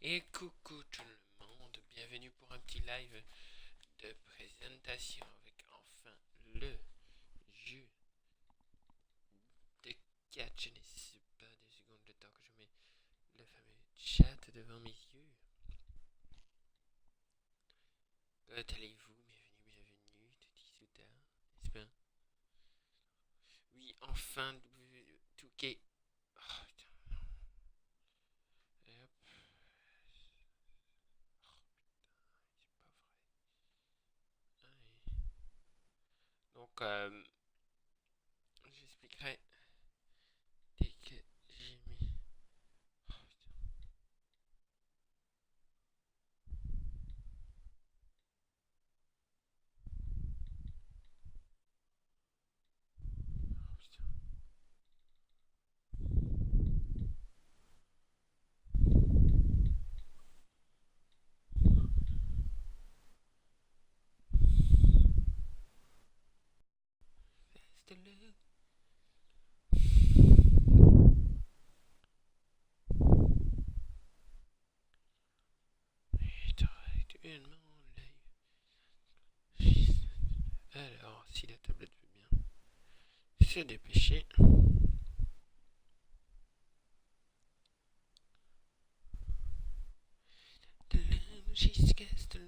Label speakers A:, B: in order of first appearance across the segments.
A: Et coucou tout le monde, bienvenue pour un petit live de présentation avec enfin le jeu de catch. Je ne sais pas 2 secondes le temps que je mets le fameux chat devant mes yeux. Comment allez-vous? Bienvenue, tout tard, n'est-ce pas? Oui, enfin, Touquet. Oh, putain. Et hop. Oh, putain, c'est pas vrai. Donc, j'expliquerai dès que j'ai mis. Oh, putain. Oh, putain. Reste-le. Putain, actuellement en live. Alors, si la tablette veut bien se dépêcher. Jusqu'à ce.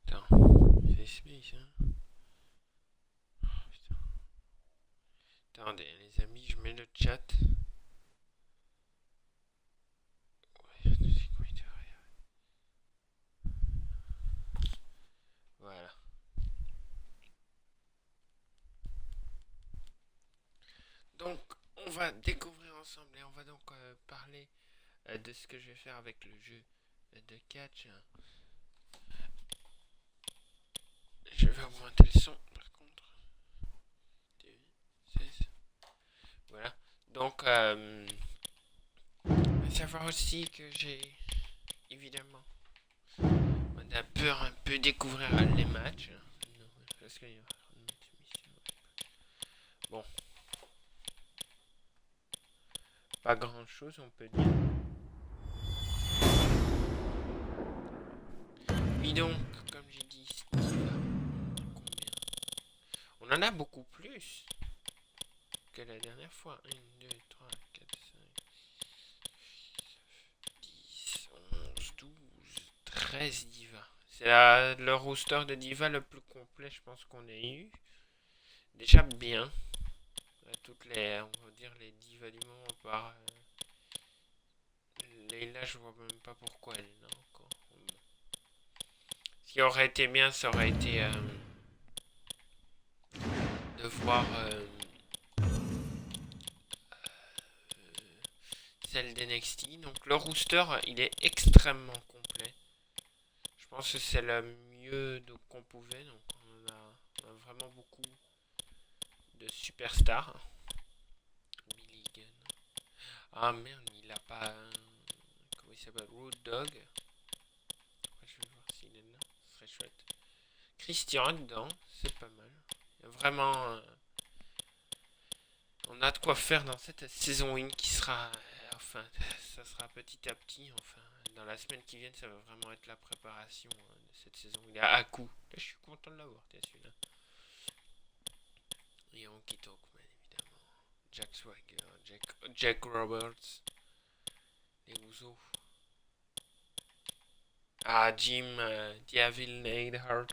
A: Attends, c'est space, hein. Oh, putain. Attendez, les amis, je mets le chat. Ouais, c'est quoi, voilà. Donc, on va découvrir ensemble et on va donc parler de ce que je vais faire avec le jeu de catch. Je vais augmenter le son par contre. 16. Voilà. Donc, savoir aussi que j'ai évidemment on a peur un peu découvrir les matchs. Non, parce qu'il y a bon, pas grand chose on peut dire. Oui donc, comme j'ai dit, combien? On en a beaucoup plus que la dernière fois. 1, 2, 3, 4, 5, 10, 11, 12, 13 divas. C'est le roster de divas le plus complet, je pense qu'on ait eu. Déjà bien. Toutes les, on va dire, les divas du moment par Leila, je vois même pas pourquoi elle est là encore. Ce qui aurait été bien, ça aurait été de voir celle d'NXT. Donc le rooster, il est extrêmement complet. Je pense que c'est le mieux qu'on pouvait. Donc on a vraiment beaucoup de superstars. Billy Gunn. Ah merde, il a pas. Comment il s'appelle? Road Dog. Je vais voir s'il est là. Ce serait chouette. Christian dedans, c'est pas mal. Il y a vraiment. On a de quoi faire dans cette saison 1 qui sera. Enfin, ça sera petit à petit. Enfin, dans la semaine qui vient, ça va vraiment être la préparation de cette saison. Il est à coup. Là, je suis content de l'avoir, celui-là. Et Honky Talkman, évidemment. Jack Swagger, Jack Roberts. Les Ouzo. Ah, Jim, Diaville Neidhart.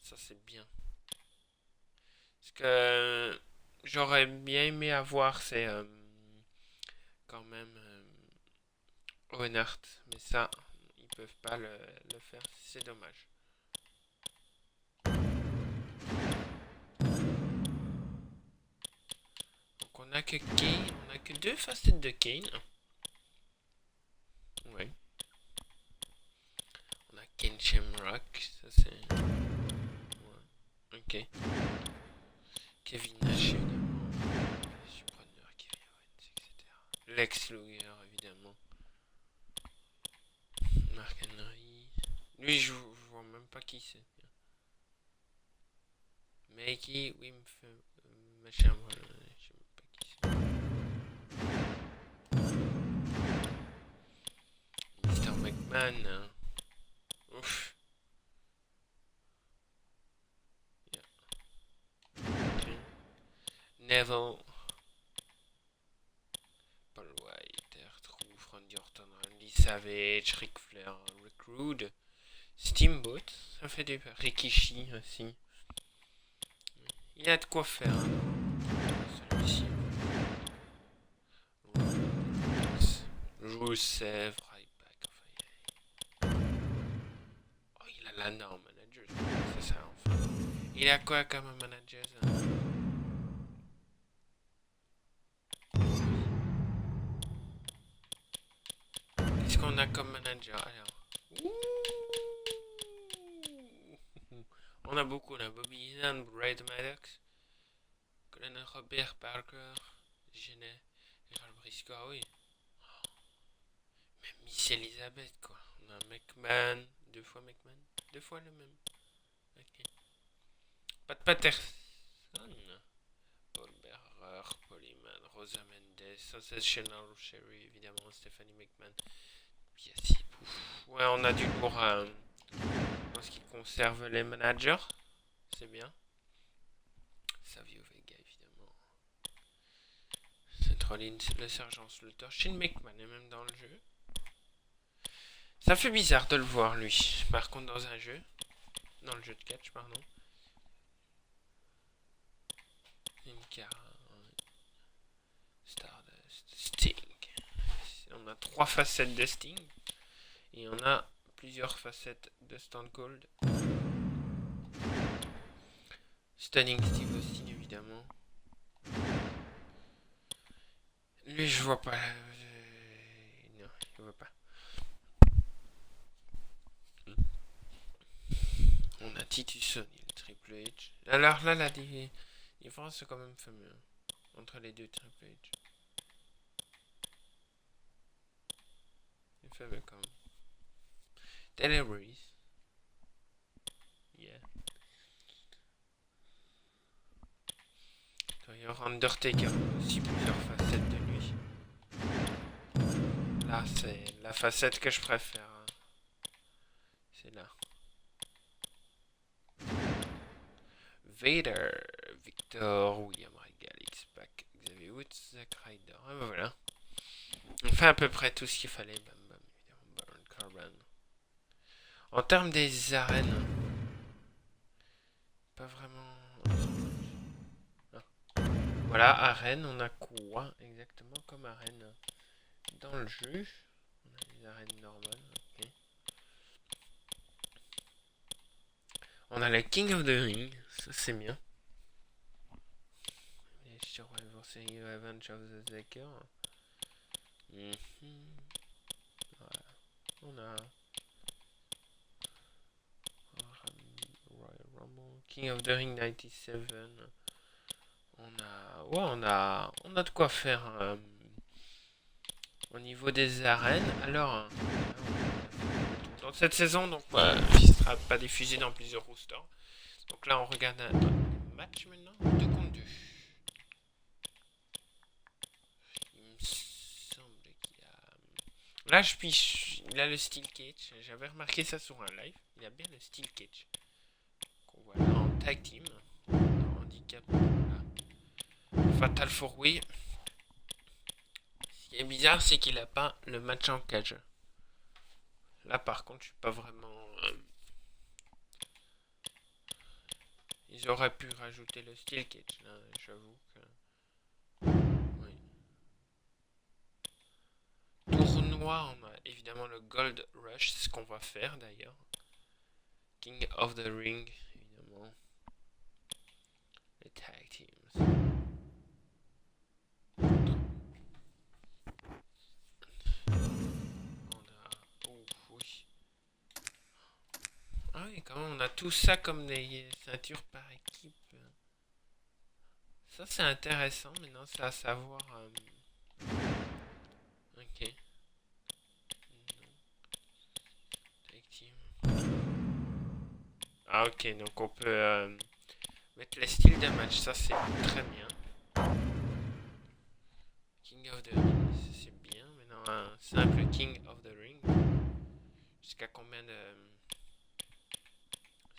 A: Ça, c'est bien. Ce que j'aurais bien aimé avoir, c'est quand même Owen Hart. Mais ça, ils peuvent pas le faire. C'est dommage. Donc on a que Kane. On a que 2 facettes de Kane. Ouais. On a Ken Shamrock. Ça c'est. Ouais. Ok. Kevin Nash, évidemment. Supreneur, Kevin Owens, etc. Lex Luger, évidemment. Mark Henry. Lui, je vois même pas qui c'est. Mikey, oui, me fait. Machin, voilà. Je sais même pas qui c'est. Mr. McMahon. Hein. Ouf. Yeah. Okay. Neville. Paul White, R-Truth, Randy Orton, Randy Savage, Ric Flair, Rick Rude, Steamboat, ça fait des Rikishi aussi. Il y a de quoi faire. Celui-ci. Rusev, Ryback, enfin. Oh, il a Lana en manager. C'est ça, enfin. Il a quoi comme manager ça? Qu'est-ce qu'on a comme manager alors? On a beaucoup, on a Bobby Heenan, Brad Maddox, Colonel Robert Parker, Genet, Gerald Briscoe, ah oui. Même Miss Elizabeth, quoi. On a McMahon, deux fois le même. Ok. Pas de Patterson. Paul Bearer, Paul Heyman, Rosa Mendes, Sensational Sherry, évidemment, Stephanie McMahon. Piassi, pouf. Ouais, on a du lourd en ce qui conserve les managers. C'est bien. Savio Vega, évidemment. Seth Rollins, le sergent Slaughter, Shane McMahon est même dans le jeu. Ça fait bizarre de le voir, lui. Par contre, dans un jeu. Dans le jeu de catch, pardon. Inca, Stardust, Sting. On a 3 facettes de Sting. Et on a plusieurs facettes de Stone Cold. Stunning Steve Austin, évidemment. Lui, je vois pas. Non, je vois pas. On a Titus O'Neil, Triple H. Alors là, la différence est quand même fameuse entre les deux Triple H. C'est fameux quand même. Taylor Breeze. Yeah. Il y aura Undertaker, aussi plusieurs facettes de lui. Là, c'est la facette que je préfère. Hein. C'est là. Vader, Victor, William Regal, X-Pac, Xavier Woods, Zack Ryder. Et ben voilà. On fait à peu près tout ce qu'il fallait. Bam bam, évidemment. Baron Corbin. En termes des arènes, pas vraiment. Ah. Voilà, arène, on a quoi exactement comme arène dans le jeu? On a les arènes normales. Okay. On a la King of the Ring, ça c'est bien. Et sur Revenge of the Zaker. Voilà. On a Royal Rumble, King of the Ring 97. On a de quoi faire au niveau des arènes. Alors, dans cette saison, donc il ne sera pas diffusé dans plusieurs roosters. Donc là, on regarde un match maintenant, 2 contre 2. Il me semble qu'il y a. Là, il a le steel cage. J'avais remarqué ça sur un live. Il a bien le steel cage. Qu'on voit là en tag team. Handicap. Voilà. Fatal 4-way. Ce qui est bizarre, c'est qu'il n'a pas le match en cage. Là, par contre, je suis pas vraiment. Ils auraient pu rajouter le steel cage. Là, j'avoue que. Oui. Tournoi, on a évidemment le Gold Rush, c'est ce qu'on va faire d'ailleurs. King of the Ring, évidemment. Les tag teams. Ah oui, quand même, on a tout ça comme des ceintures par équipe. Ça, c'est intéressant. Maintenant, c'est à savoir. Ok. Ah ok, donc on peut mettre les styles de match, ça c'est très bien. King of the Ring, c'est bien. Maintenant, un simple King of the Ring. Jusqu'à combien de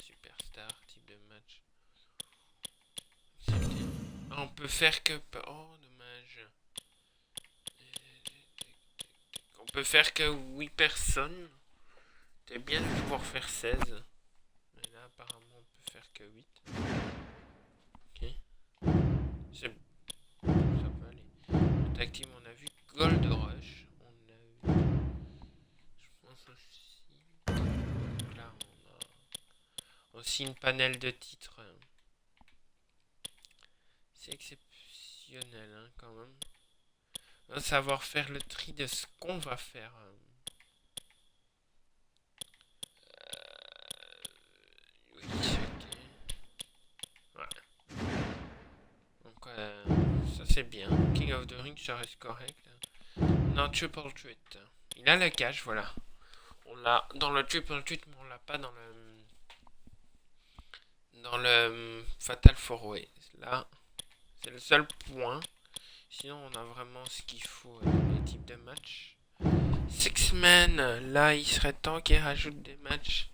A: superstar type de match? Ah, on peut faire que... Oh, dommage. On peut faire que 8 personnes. C'est bien de pouvoir faire 16. Mais là, apparemment, on peut faire que 8. Ok. Ça peut aller. Tag team, on a vu Gold Rush. On a vu... Je pense aussi... Donc là, on a aussi une panel de titres. C'est exceptionnel, hein, quand même. On va savoir faire le tri de ce qu'on va faire. Oui, ok. Ouais. Donc, ça c'est bien. King of the Ring, ça reste correct. Non, Triple Threat. Il a le cache, voilà. On l'a dans le Triple Threat, mais on l'a pas dans le Fatal 4-Way. Là, c'est le seul point. Sinon, on a vraiment ce qu'il faut dans les types de matchs. Six Men, là, il serait temps qu'il rajoute des matchs.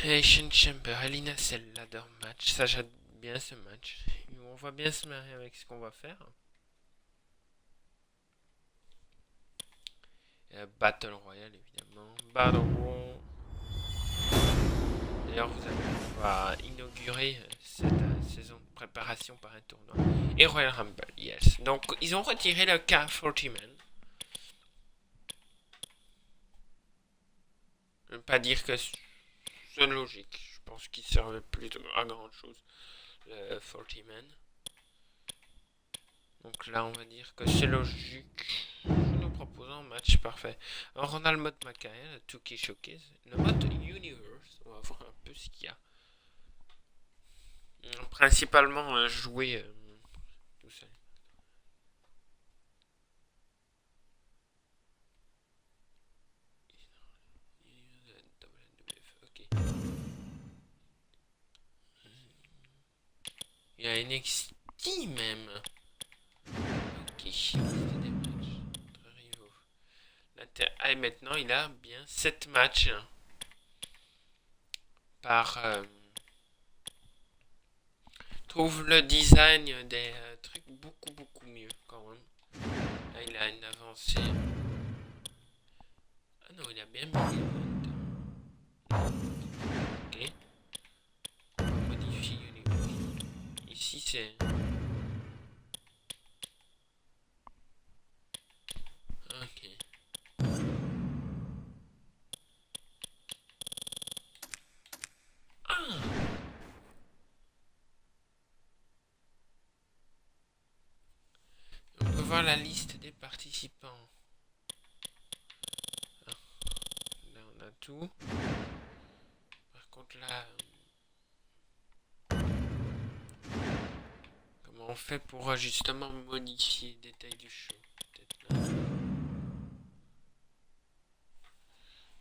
A: Asian Chamber, Alina Cell, Ladder Match. Ça, j'aime bien ce match. On va bien se marier avec ce qu'on va faire. Battle Royale, évidemment. Battle War. D'ailleurs, on va inaugurer cette saison de préparation par un tournoi. Et Royal Rumble, yes. Donc, ils ont retiré le K40 Man. Je ne veux pas dire que c'est logique. Je pense qu'il servait plus à grand chose, le 40 Man. Donc là, on va dire que c'est logique. Nous proposons un match parfait. Alors, on a le mode Macael, le 2K Showcase. Le mode Universe, on va voir un peu ce qu'il y a. Principalement jouer tout seul. Ok. Il y a NXT même. Ok, c'était des matchs. Très rivaux. Ah, et maintenant, il a bien 7 matchs par. Trouve le design des trucs beaucoup mieux quand même. Là, il a une avancée. Ah non, il a bien mis les ok. On va modifier Universe. Ici, c'est. Ok. Ah! On peut voir la liste des participants. Ah, là, on a tout. Par contre, là. Comment on fait pour justement modifier les détails du show? Peut-être là.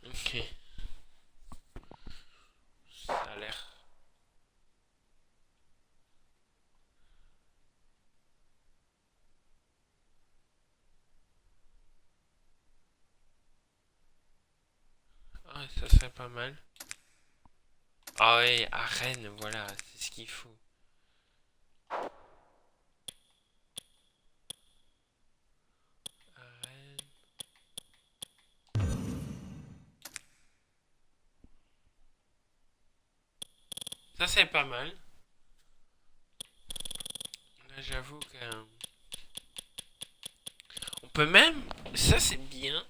A: Ok. Ça a l'air. Ah, ça serait pas mal. Ah ouais, arène, voilà, c'est ce qu'il faut. Arène. Ça c'est pas mal. Là j'avoue que... On peut même... Ça c'est bien.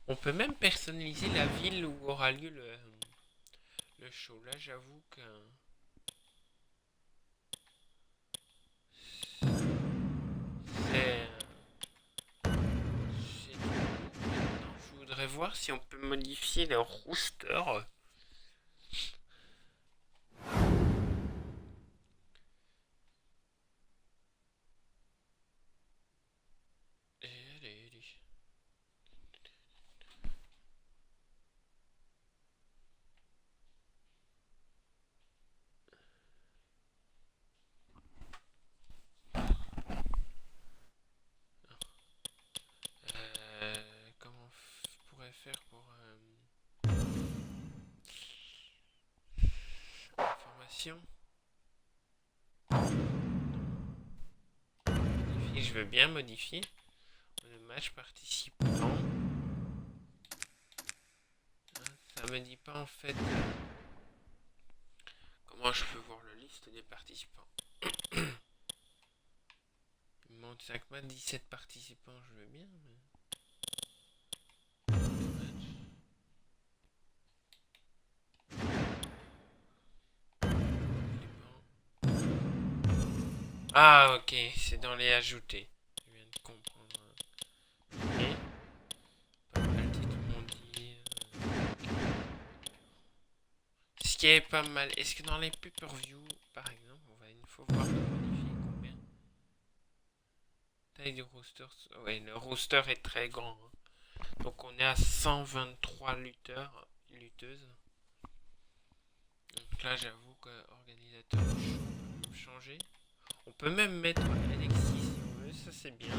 A: On peut même personnaliser la ville où aura lieu le show. Là j'avoue que... C'est... C'est tout. Maintenant je voudrais voir si on peut modifier le rooster. apparition. Modifier, je veux bien modifier. Le match participant. Ça me dit pas en fait comment je peux voir la liste des participants. Il me manque 5 matchs, 17 participants, je veux bien. Mais... Ah ok, c'est dans les ajoutés. Je viens de comprendre. Ok. Pas mal dit, tout le monde dit. Ce qui est pas mal. Est-ce que dans les pay-per-view, par exemple, on va une fois voir modifier combien? Taille du roster. Ouais, le roster est très grand. Hein. Donc on est à 123 lutteurs, lutteuses. Donc là j'avoue que organisateur du show peut changer. On peut même mettre NXT si on veut, ça c'est bien.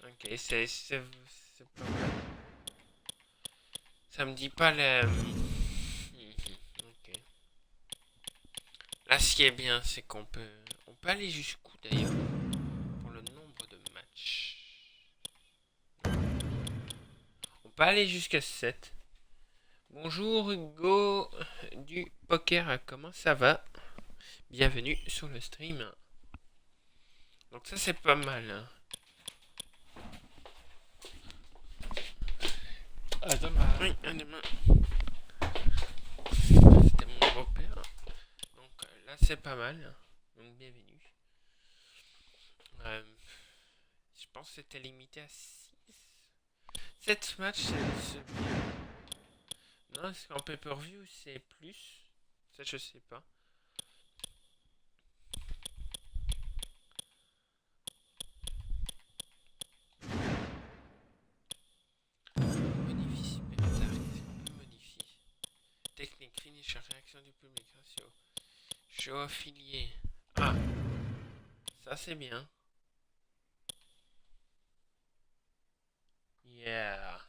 A: Ok, c'est pas mal. Ça me dit pas le... Ok. Là ce qui est bien c'est qu'on peut... On peut aller jusqu'où d'ailleurs pour le nombre de matchs. On peut aller jusqu'à 7. Bonjour Hugo du poker, comment ça va? Bienvenue sur le stream. Donc ça c'est pas mal. Hein. À demain. Oui, à demain. C'était mon beau-père. Donc là c'est pas mal. Donc bienvenue. Je pense que c'était limité à 6. 7 matchs c'est bien. Non, est-ce qu'en pay-per-view c'est plus? Ça je sais pas. Modifie super tard, qu'est-ce qu'on peut modifier? Technique, finish, réaction du public, ratio. Show affilié. Ah, ça c'est bien. Yeah.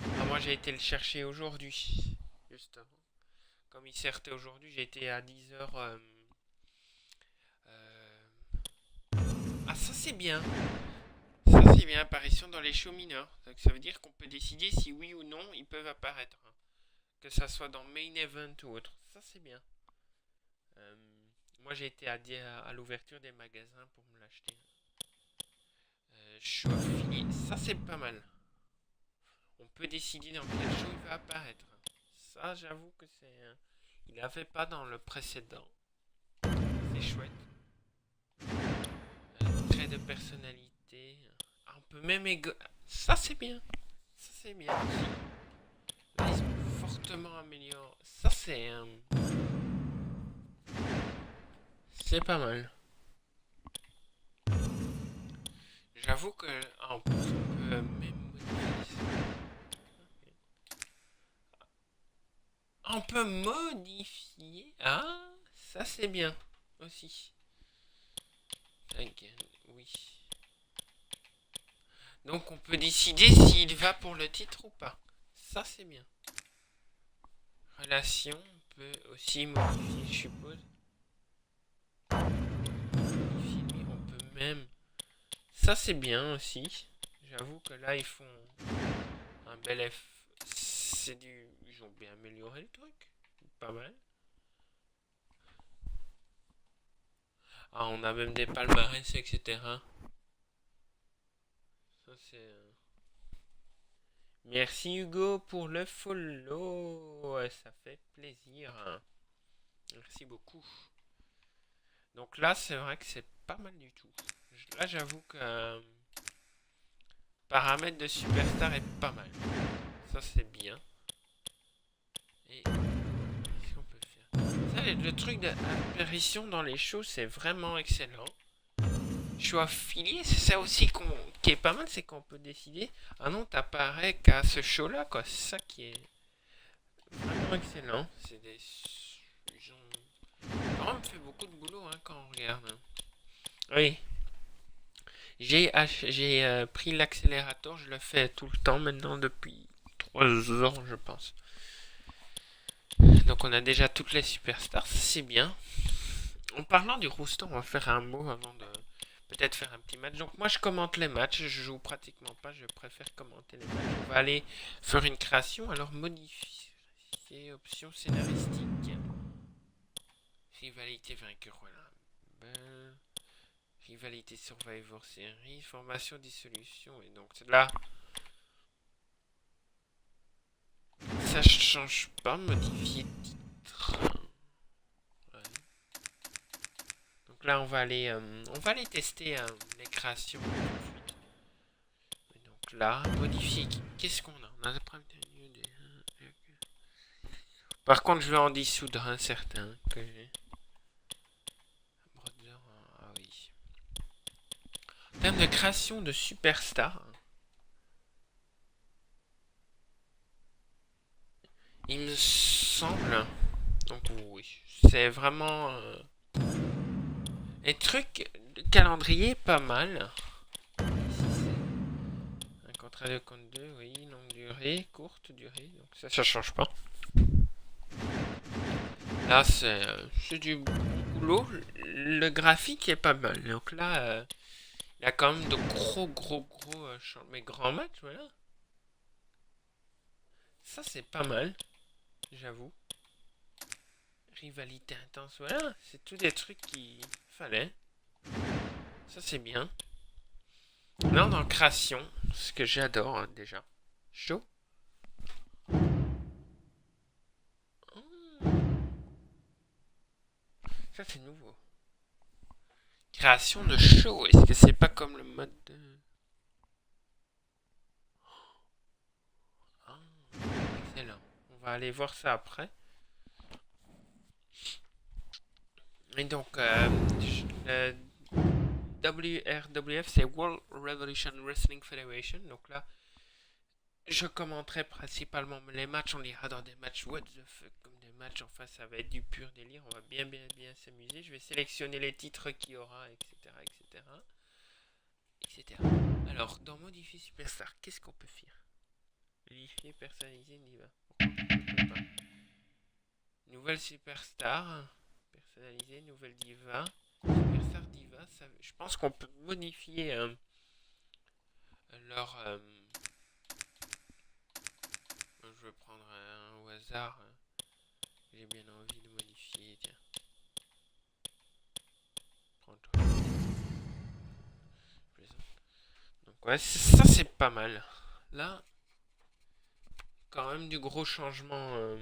A: Ah, moi j'ai été le chercher aujourd'hui. Justement. Comme il sortait aujourd'hui, j'ai été à 10h. Ah, ça c'est bien. Ça c'est bien, apparition dans les shows mineurs. Donc, ça veut dire qu'on peut décider si oui ou non ils peuvent apparaître. Que ça soit dans Main Event ou autre. Ça c'est bien. Moi j'ai été à l'ouverture des magasins pour me l'acheter. Show affilié. Ça c'est pas mal. On peut décider dans quel show il va apparaître. Ça j'avoue que c'est... Il n'avait pas dans le précédent. C'est chouette. Trait de personnalité. Ah, on peut même ça c'est bien. Ça c'est bien. Là ils sont fortement améliorés. Ça c'est... c'est pas mal. J'avoue que... Ah, en plus on peut même modifier ça. On peut modifier... Ah, ça c'est bien. Aussi. Again, oui. Donc on peut décider s'il va pour le titre ou pas. Ça c'est bien. Relation, on peut aussi modifier, je suppose. Modifier, on peut même... Ça c'est bien aussi. J'avoue que là ils font un bel F. C'est du... Ils ont bien amélioré le truc. Pas mal. Ah, on a même des palmarès, etc. Ça c'est... Merci Hugo pour le follow. Ça fait plaisir. Merci beaucoup. Donc là, c'est vrai que c'est pas mal du tout. Là, j'avoue que paramètre de superstar est pas mal. Ça, c'est bien. Et qu'est-ce qu'on peut faire? Ça, le truc d'apparition dans les shows, c'est vraiment excellent. Show affilié, c'est ça aussi qui est pas mal, c'est qu'on peut décider. Ah non, t'apparais qu'à ce show-là, quoi. C'est ça qui est vraiment excellent. C'est des... Ils ont vraiment fait beaucoup de boulot hein, quand on regarde. Hein. Oui. J'ai pris l'accélérateur, je le fais tout le temps maintenant depuis 3 ans, je pense. Donc on a déjà toutes les superstars, c'est bien. En parlant du rooster, on va faire un mot avant de peut-être faire un petit match. Donc moi je commente les matchs, je joue pratiquement pas, je préfère commenter les matchs. On va aller faire une création, alors modifier option scénaristique. Rivalité vainqueur, voilà. Ben, rivalité Survivor Series, formation dissolution, et donc là, ça change pas, modifier titre. Ouais. Donc là, on va aller tester les créations tout de suite. Et donc là, modifier équipe. Qu'est-ce qu'on a? On a la première des... Par contre, je vais en dissoudre un certain que j'ai. Ah oui. En termes de création de superstars, il me semble. Donc oui, c'est vraiment les trucs de calendrier pas mal. Un contrat de compte 2, oui, longue durée, courte durée, donc ça change pas. Là c'est du boulot, le graphique est pas mal. Donc là, il y a quand même de gros mais grands matchs, voilà. Ça c'est pas mal, j'avoue. Rivalité intense, voilà, c'est tous des trucs qu'il fallait. Ça c'est bien. Là on est en création, ce que j'adore déjà. Chaud. Ça c'est nouveau. Création de show, est-ce que c'est pas comme le mode de... Ah, excellent. On va aller voir ça après. Et donc, le WRWF, c'est World Revolution Wrestling Federation. Donc là, je commenterai principalement les matchs. On ira dans des matchs what the fuck, comme des matchs. Enfin, ça va être du pur délire. On va bien s'amuser. Je vais sélectionner les titres qu'il y aura, etc., etc., etc. Alors, dans Modifier Superstar, qu'est-ce qu'on peut faire? Modifier, personnaliser, Diva. Nouvelle Superstar. Personnaliser, nouvelle Diva. Superstar Diva, ça, je pense qu'on peut modifier leur... je vais prendre un au hasard. J'ai bien envie de modifier, tiens. Prends-toi. Donc ouais, ça c'est pas mal. Là, quand même du gros changement.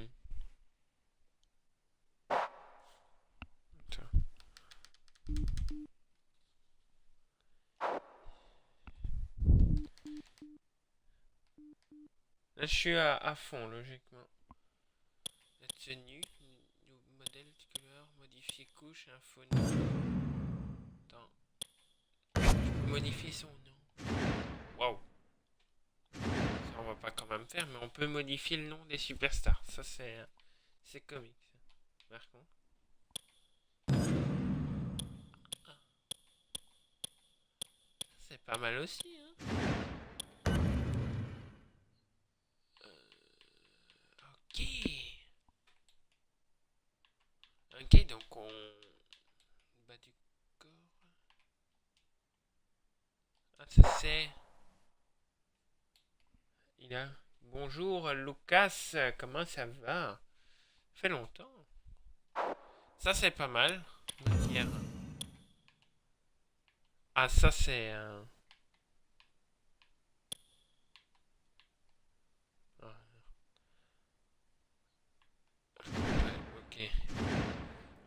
A: Là, je suis à fond, logiquement. La tenue, modèle, couleur, modifier couche, info. Attends. Modifier son nom. Waouh. Ça, on va pas quand même faire, mais on peut modifier le nom des superstars. Ça, c'est comique. Par contre. C'est pas mal aussi, hein. Ok. Ok, donc on... Bas du corps. Ah, ça c'est... Il a... Bonjour Lucas, comment ça va? Ça fait longtemps. Ça c'est pas mal. Ah, ça c'est... Ah, ok.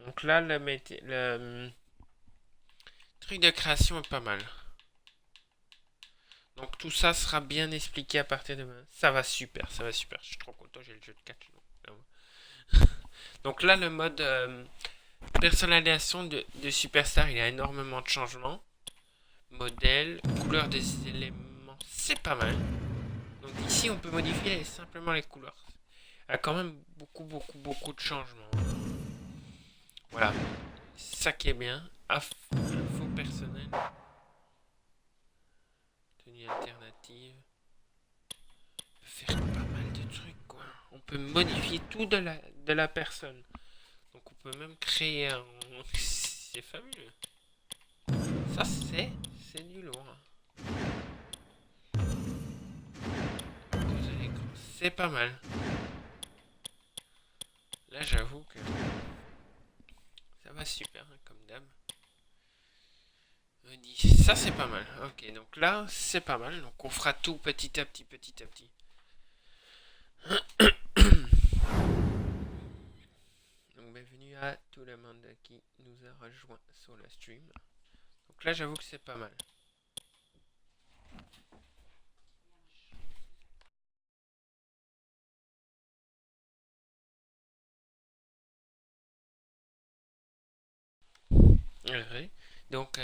A: Donc là, le truc de création est pas mal. Donc tout ça sera bien expliqué à partir de demain. Ça va super, ça va super. Je suis trop content, j'ai le jeu de catch. Donc là, le mode personnalisation de Superstar, il y a énormément de changements. Modèle, couleur des éléments, c'est pas mal. Donc ici, on peut modifier simplement les couleurs. Il y a quand même beaucoup de changements. Voilà. Ça qui est bien. Info personnel. tenue alternative. On peut faire pas mal de trucs, quoi. On peut modifier tout de la personne. Donc on peut même créer un... C'est fabuleux. Ça, c'est du lourd. C'est pas mal. Là, j'avoue que ça va super, hein, comme d'hab. Ça, c'est pas mal. Ok, donc là, c'est pas mal. Donc on fera tout petit à petit, petit à petit. Donc bienvenue à tout le monde qui nous a rejoint sur le stream. Donc là, j'avoue que c'est pas mal. Ouais. Donc,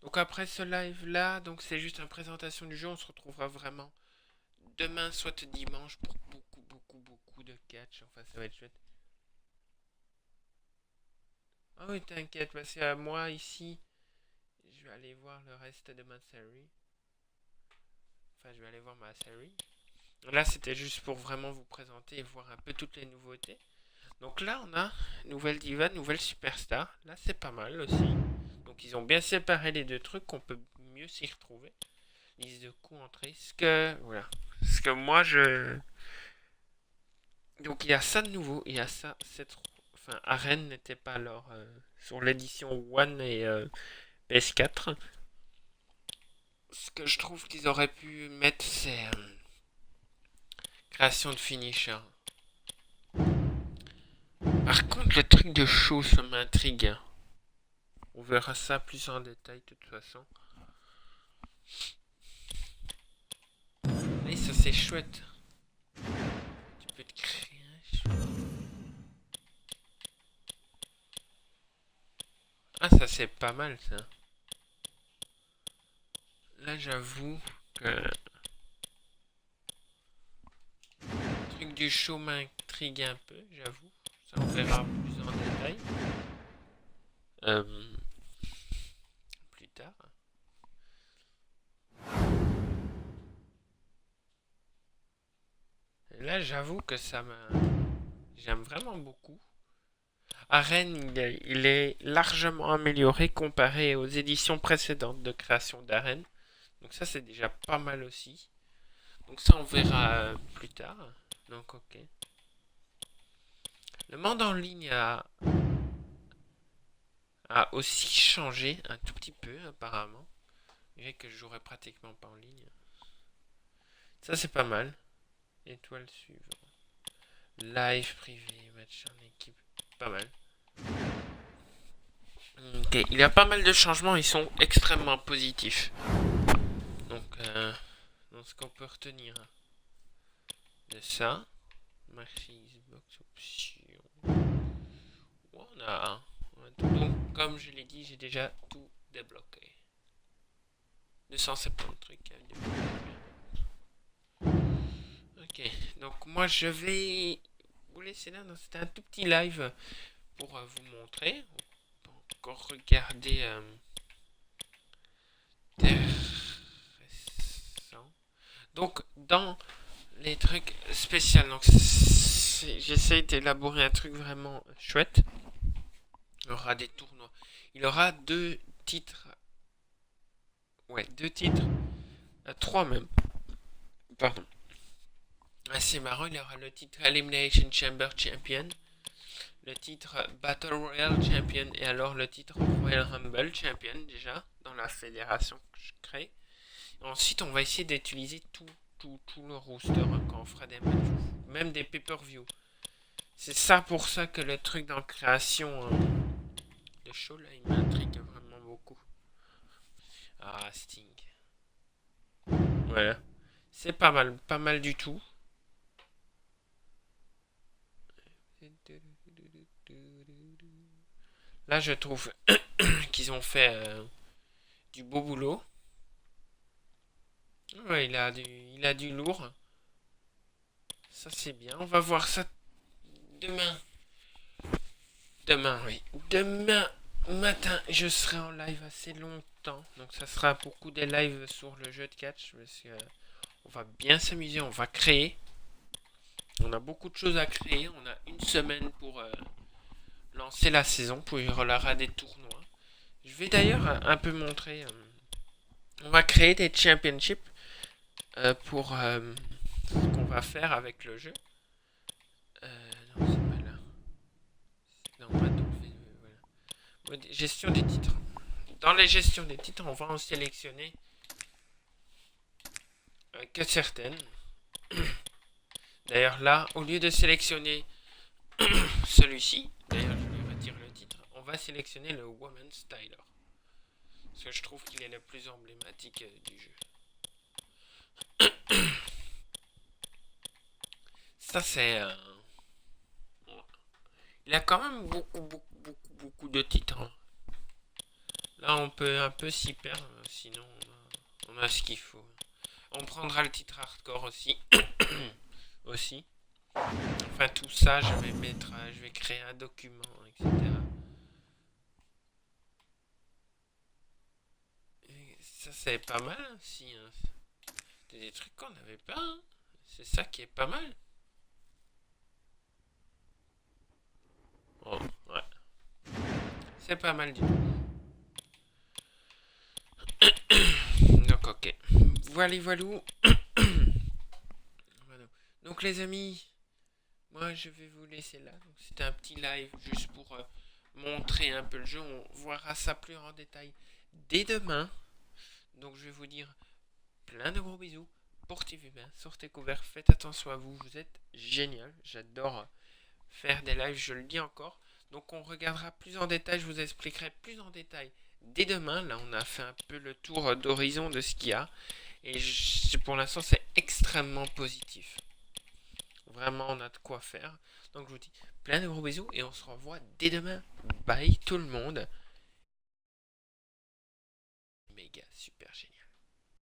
A: donc après ce live là, donc c'est juste une présentation du jeu. On se retrouvera vraiment demain, soit dimanche, pour beaucoup de catch. Enfin, ça va être chouette. Ah oui, t'inquiète, parce que moi ici, je vais aller voir le reste de ma série. Enfin, je vais aller voir ma série. Là, c'était juste pour vraiment vous présenter et voir un peu toutes les nouveautés. Donc là, on a nouvelle diva, nouvelle superstar. Là, c'est pas mal aussi. Donc ils ont bien séparé les deux trucs, qu'on peut mieux s'y retrouver. Liste de coups entrée. Ce que voilà. Ce que moi je. Donc il y a ça de nouveau. Il y a ça. Enfin, Arène n'était pas alors sur l'édition One et PS4. Ce que je trouve qu'ils auraient pu mettre, c'est création de finisher. Par contre, le truc de show, ça m'intrigue. On verra ça plus en détail de toute façon. Et ça c'est chouette. Tu peux te créer un show. Ah, ça c'est pas mal ça. Là, j'avoue que le truc du show m'intrigue un peu, j'avoue. Ça on verra plus en détail. Plus tard. Et là, j'avoue que ça me... J'aime vraiment beaucoup. Arène, il est largement amélioré comparé aux éditions précédentes de création d'Arène. Donc ça, c'est déjà pas mal aussi. Donc ça, on verra plus tard. Donc ok. Le monde en ligne a aussi changé un tout petit peu apparemment. Malgré que je jouerai pratiquement pas en ligne. Ça c'est pas mal. Étoile suivante. Live privé, match en équipe. Pas mal. Ok, il y a pas mal de changements, ils sont extrêmement positifs. Donc ce qu'on peut retenir de ça. Marché Xbox options. On a tout. Donc comme je l'ai dit, j'ai déjà tout débloqué. 270 trucs. Ok, donc moi je vais vous laisser là. C'était un tout petit live pour vous montrer. On peut encore regarder intéressant. Donc dans les trucs spéciaux, donc j'essaie d'élaborer un truc vraiment chouette. Il y aura des tournois. Il y aura deux titres. Ouais, deux titres. Trois même. Pardon. Assez marrant, il y aura le titre Elimination Chamber Champion, le titre Battle Royale Champion et alors le titre Royal Rumble Champion déjà dans la fédération que je crée. Et ensuite, on va essayer d'utiliser tout le roster quand on fera des matchs, même des pay-per-view. C'est ça pour ça que le truc dans création de show là, il m'intrigue vraiment beaucoup. Ah, Sting. Voilà. C'est pas mal du tout. Là, je trouve qu'ils ont fait du beau boulot. Ouais, il a du lourd. Ça, c'est bien. On va voir ça demain. Demain, oui. Demain, matin, je serai en live assez longtemps. Donc ça sera beaucoup des lives sur le jeu de catch. Parce que on va bien s'amuser, on va créer. On a beaucoup de choses à créer. On a une semaine pour lancer la saison, pour y avoir des tournois. Je vais d'ailleurs un peu montrer. On va créer des championships pour ce qu'on va faire avec le jeu. Non, c'est pas là. Non, pas W, voilà. Gestion des titres. Dans les gestions des titres, on va en sélectionner que certaines. D'ailleurs là, au lieu de sélectionner celui-ci, d'ailleurs je vais retirer le titre, on va sélectionner le Woman Styler. Parce que je trouve qu'il est le plus emblématique du jeu. Ça c'est... il a quand même beaucoup de titres. Hein. Là on peut un peu s'y perdre, sinon on a ce qu'il faut. On prendra le titre hardcore aussi. aussi. Enfin tout ça, je vais mettre, je vais créer un document, etc. Et ça c'est pas mal aussi. Hein. C'est des trucs qu'on n'avait pas. Hein. C'est ça qui est pas mal. Oh, ouais. C'est pas mal du tout. Donc ok. Voilà, voilà. Voilà. Donc les amis, moi je vais vous laisser là. C'était un petit live juste pour montrer un peu le jeu. On verra ça plus en détail dès demain. Donc je vais vous dire plein de gros bisous. Portez-vous bien, sortez couverts, faites attention à vous. Vous êtes génial. J'adore faire des lives, je le dis encore. Donc on regardera plus en détail, je vous expliquerai plus en détail dès demain. Là on a fait un peu le tour d'horizon de ce qu'il y a. Et pour l'instant c'est extrêmement positif. Vraiment on a de quoi faire. Donc je vous dis plein de gros bisous et on se revoit dès demain. Bye tout le monde. Méga super génial.